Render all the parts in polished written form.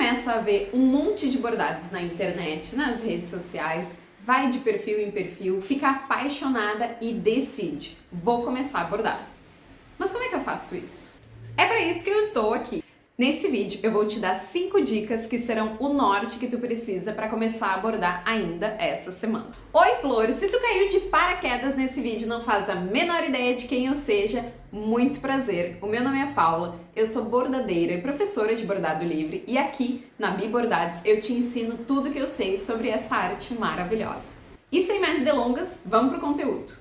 começa a ver um monte de bordados na internet, nas redes sociais, vai de perfil em perfil, fica apaixonada e decide: vou começar a bordar. Mas como é que eu faço isso? É para isso que eu estou aqui. Nesse vídeo eu vou te dar 5 dicas que serão o norte que tu precisa para começar a bordar ainda essa semana. Oi, Flor! Se tu caiu de paraquedas nesse vídeo e não faz a menor ideia de quem eu seja, muito prazer. O meu nome é Paula, eu sou bordadeira e professora de bordado livre e aqui na Bi Bordados eu te ensino tudo que eu sei sobre essa arte maravilhosa. E sem mais delongas, vamos pro conteúdo.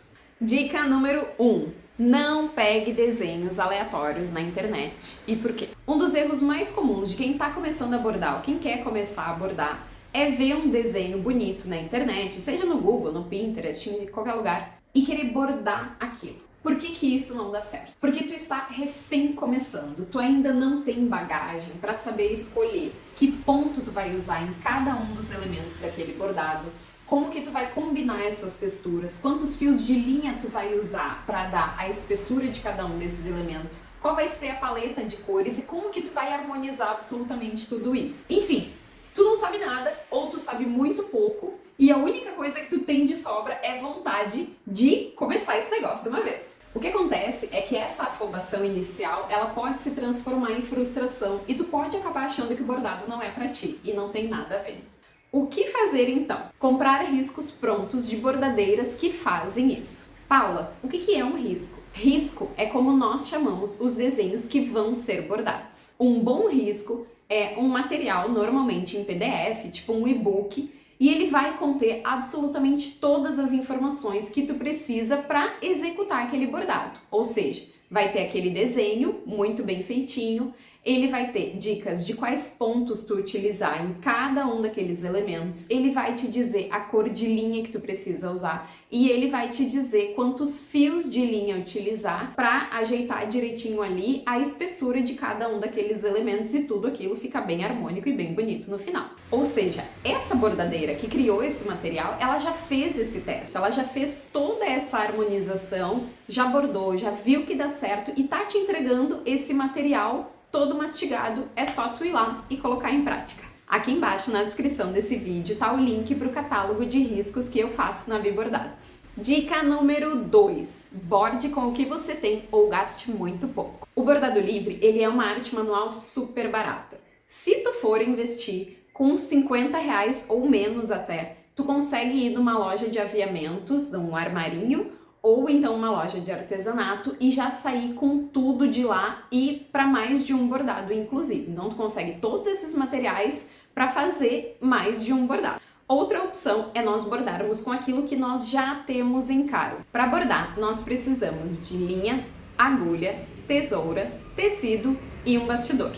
Dica número 1. Não pegue desenhos aleatórios na internet. E por quê? Um dos erros mais comuns de quem está começando a bordar ou quem quer começar a bordar é ver um desenho bonito na internet, seja no Google, no Pinterest, em qualquer lugar, e querer bordar aquilo. Por que isso não dá certo? Porque tu está recém começando, tu ainda não tem bagagem para saber escolher que ponto tu vai usar em cada um dos elementos daquele bordado, como que tu vai combinar essas texturas, quantos fios de linha tu vai usar para dar a espessura de cada um desses elementos, qual vai ser a paleta de cores e como que tu vai harmonizar absolutamente tudo isso. Enfim, tu não sabe nada ou tu sabe muito pouco e a única coisa que tu tem de sobra é vontade de começar esse negócio de uma vez. O que acontece é que essa afobação inicial, ela pode se transformar em frustração e tu pode acabar achando que o bordado não é para ti e não tem nada a ver. O que fazer então? Comprar riscos prontos de bordadeiras que fazem isso. Paula, o que é um risco? Risco é como nós chamamos os desenhos que vão ser bordados. Um bom risco é um material normalmente em PDF, tipo um e-book, e ele vai conter absolutamente todas as informações que tu precisa para executar aquele bordado. Ou seja, vai ter aquele desenho muito bem feitinho, ele vai ter dicas de quais pontos tu utilizar em cada um daqueles elementos, ele vai te dizer a cor de linha que tu precisa usar e ele vai te dizer quantos fios de linha utilizar para ajeitar direitinho ali a espessura de cada um daqueles elementos e tudo aquilo fica bem harmônico e bem bonito no final. Ou seja, essa bordadeira que criou esse material, ela já fez esse teste, ela já fez toda essa harmonização, já bordou, já viu que dá certo e tá te entregando esse material todo mastigado, é só tu ir lá e colocar em prática. Aqui embaixo na descrição desse vídeo tá o link para o catálogo de riscos que eu faço na Bi Bordados. Dica número 2. Borde com o que você tem ou gaste muito pouco. O bordado livre, ele é uma arte manual super barata. Se tu for investir com R$50 ou menos até, tu consegue ir numa loja de aviamentos, num armarinho, ou então uma loja de artesanato e já sair com tudo de lá e para mais de um bordado inclusive. Então tu consegue todos esses materiais para fazer mais de um bordado. Outra opção é nós bordarmos com aquilo que nós já temos em casa. Para bordar, nós precisamos de linha, agulha, tesoura, tecido e um bastidor.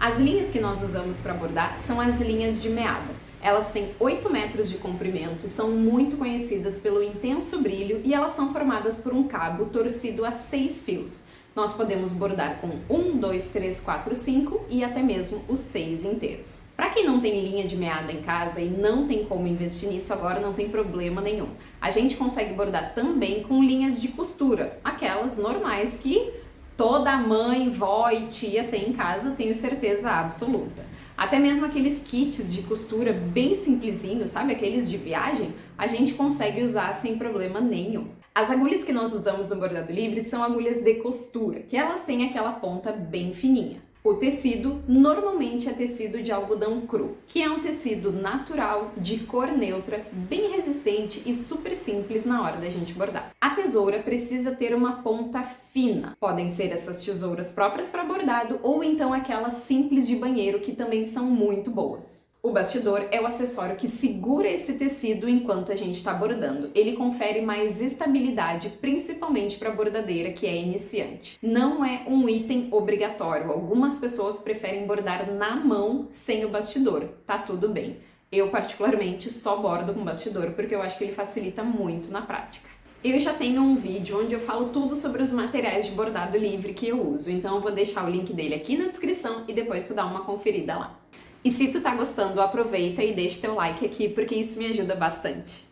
As linhas que nós usamos para bordar são as linhas de meada. Elas têm 8 metros de comprimento, são muito conhecidas pelo intenso brilho e elas são formadas por um cabo torcido a 6 fios. Nós podemos bordar com 1, 2, 3, 4, 5 e até mesmo os 6 inteiros. Para quem não tem linha de meada em casa e não tem como investir nisso agora, não tem problema nenhum. A gente consegue bordar também com linhas de costura, aquelas normais que toda mãe, vó e tia tem em casa, tenho certeza absoluta. Até mesmo aqueles kits de costura bem simplesinhos, sabe? Aqueles de viagem, a gente consegue usar sem problema nenhum. As agulhas que nós usamos no bordado livre são agulhas de costura, que elas têm aquela ponta bem fininha. O tecido normalmente é tecido de algodão cru, que é um tecido natural, de cor neutra, bem resistente e super simples na hora da gente bordar. A tesoura precisa ter uma ponta fina. Podem ser essas tesouras próprias para bordado ou então aquelas simples de banheiro que também são muito boas. O bastidor é o acessório que segura esse tecido enquanto a gente está bordando. Ele confere mais estabilidade, principalmente para a bordadeira que é iniciante. Não é um item obrigatório. Algumas pessoas preferem bordar na mão sem o bastidor. Tá tudo bem. Eu, particularmente, só bordo com bastidor porque eu acho que ele facilita muito na prática. Eu já tenho um vídeo onde eu falo tudo sobre os materiais de bordado livre que eu uso, então eu vou deixar o link dele aqui na descrição e depois tu dá uma conferida lá. E se tu tá gostando, aproveita e deixa teu like aqui, porque isso me ajuda bastante.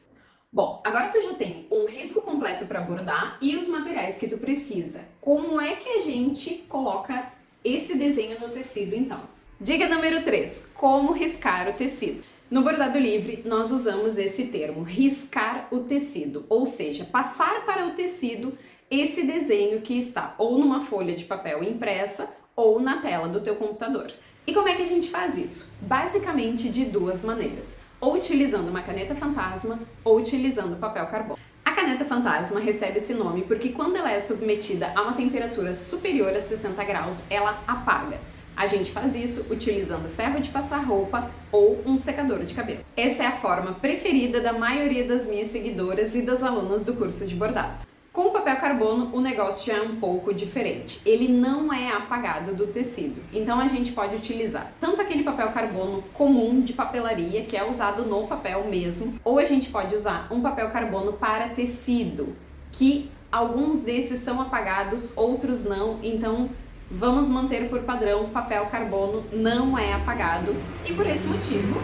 Bom, agora tu já tem um risco completo para bordar e os materiais que tu precisa. Como é que a gente coloca esse desenho no tecido, então? Dica número 3, como riscar o tecido. No bordado livre, nós usamos esse termo, riscar o tecido, ou seja, passar para o tecido esse desenho que está ou numa folha de papel impressa ou na tela do teu computador. E como é que a gente faz isso? Basicamente de duas maneiras, ou utilizando uma caneta fantasma ou utilizando papel carbono. A caneta fantasma recebe esse nome porque quando ela é submetida a uma temperatura superior a 60 graus, ela apaga. A gente faz isso utilizando ferro de passar roupa ou um secador de cabelo. Essa é a forma preferida da maioria das minhas seguidoras e das alunas do curso de bordado. Com o papel carbono, o negócio já é um pouco diferente. Ele não é apagado do tecido, então a gente pode utilizar tanto aquele papel carbono comum de papelaria, que é usado no papel mesmo, ou a gente pode usar um papel carbono para tecido, que alguns desses são apagados, outros não, então vamos manter por padrão, papel carbono não é apagado. E por esse motivo,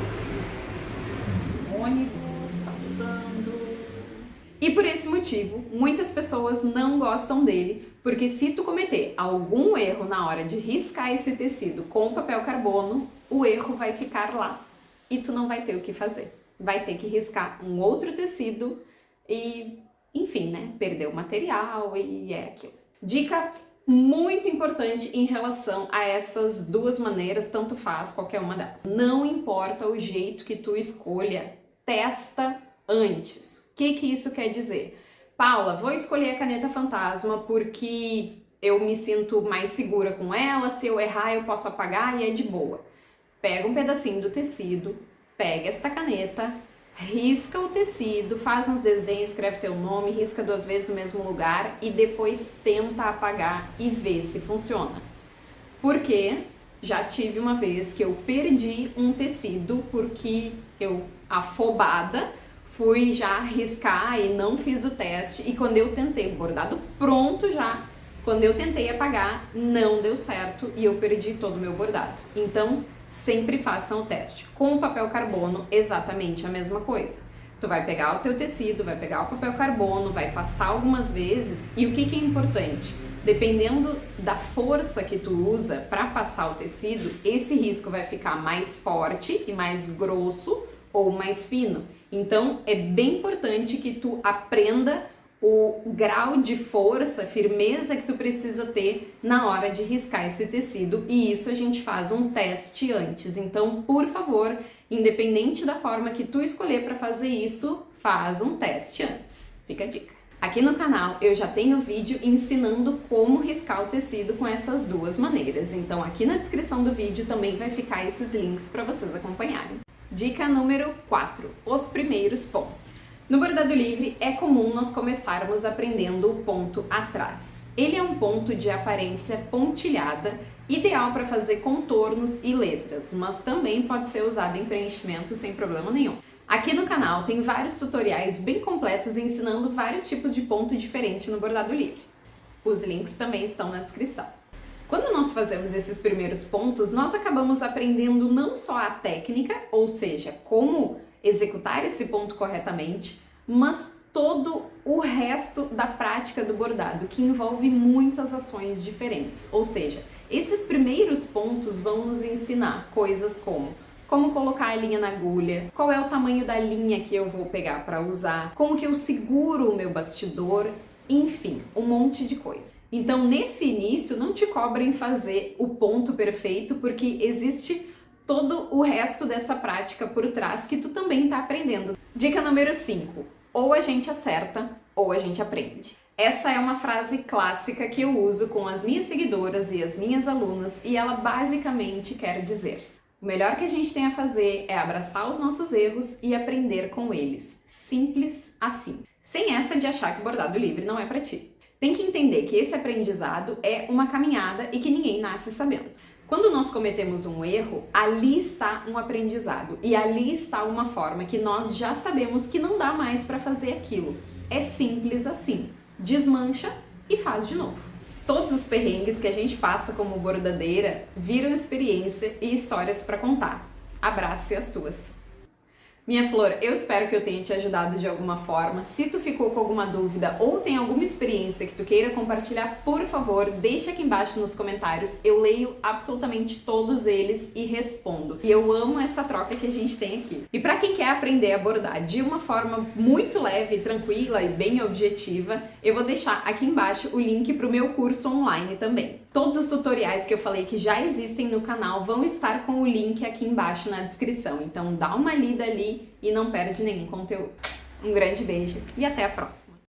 ônibus passando. E por esse motivo, muitas pessoas não gostam dele, porque se tu cometer algum erro na hora de riscar esse tecido com papel carbono, o erro vai ficar lá e tu não vai ter o que fazer. Vai ter que riscar um outro tecido e, enfim, né, perder o material e é aquilo. Dica muito importante em relação a essas duas maneiras, tanto faz qualquer uma delas. Não importa o jeito que tu escolha, testa antes. O que isso quer dizer? Paula, vou escolher a caneta fantasma porque eu me sinto mais segura com ela, se eu errar eu posso apagar e é de boa. Pega um pedacinho do tecido, pega esta caneta, risca o tecido, faz uns desenhos, escreve teu nome, risca 2 vezes no mesmo lugar e depois tenta apagar e vê se funciona. Porque já tive uma vez que eu perdi um tecido porque eu, afobada, fui já riscar e não fiz o teste e quando eu tentei, o bordado pronto já, quando eu tentei apagar, não deu certo e eu perdi todo o meu bordado. Então, sempre façam o teste. Com o papel carbono, exatamente a mesma coisa. Tu vai pegar o teu tecido, vai pegar o papel carbono, vai passar algumas vezes e o que é importante? Dependendo da força que tu usa para passar o tecido, esse risco vai ficar mais forte e mais grosso ou mais fino. Então, é bem importante que tu aprenda o grau de força, firmeza que tu precisa ter na hora de riscar esse tecido e isso a gente faz um teste antes. Então, por favor, independente da forma que tu escolher para fazer isso, faz um teste antes. Fica a dica. Aqui no canal eu já tenho vídeo ensinando como riscar o tecido com essas duas maneiras. Então, aqui na descrição do vídeo também vai ficar esses links para vocês acompanharem. Dica número 4, os primeiros pontos. No bordado livre é comum nós começarmos aprendendo o ponto atrás. Ele é um ponto de aparência pontilhada, ideal para fazer contornos e letras, mas também pode ser usado em preenchimento sem problema nenhum. Aqui no canal tem vários tutoriais bem completos ensinando vários tipos de ponto diferente no bordado livre. Os links também estão na descrição. Quando nós fazemos esses primeiros pontos, nós acabamos aprendendo não só a técnica, ou seja, como executar esse ponto corretamente, mas todo o resto da prática do bordado, que envolve muitas ações diferentes. Ou seja, esses primeiros pontos vão nos ensinar coisas como colocar a linha na agulha, qual é o tamanho da linha que eu vou pegar para usar, como que eu seguro o meu bastidor, enfim, um monte de coisa. Então, nesse início, não te cobrem fazer o ponto perfeito, porque existe todo o resto dessa prática por trás que tu também está aprendendo. Dica número 5, ou a gente acerta ou a gente aprende. Essa é uma frase clássica que eu uso com as minhas seguidoras e as minhas alunas e ela basicamente quer dizer: o melhor que a gente tem a fazer é abraçar os nossos erros e aprender com eles. Simples assim. Sem essa de achar que o bordado livre não é para ti. Tem que entender que esse aprendizado é uma caminhada e que ninguém nasce sabendo. Quando nós cometemos um erro, ali está um aprendizado e ali está uma forma que nós já sabemos que não dá mais para fazer aquilo. É simples assim. Desmancha e faz de novo. Todos os perrengues que a gente passa como bordadeira viram experiência e histórias para contar. Abrace as tuas! Minha flor, eu espero que eu tenha te ajudado de alguma forma. Se tu ficou com alguma dúvida ou tem alguma experiência que tu queira compartilhar, por favor, deixa aqui embaixo nos comentários. Eu leio absolutamente todos eles e respondo. E eu amo essa troca que a gente tem aqui. E para quem quer aprender a bordar de uma forma muito leve, tranquila e bem objetiva, eu vou deixar aqui embaixo o link para o meu curso online também. Todos os tutoriais que eu falei que já existem no canal vão estar com o link aqui embaixo na descrição. Então dá uma lida ali e não perde nenhum conteúdo. Um grande beijo e até a próxima!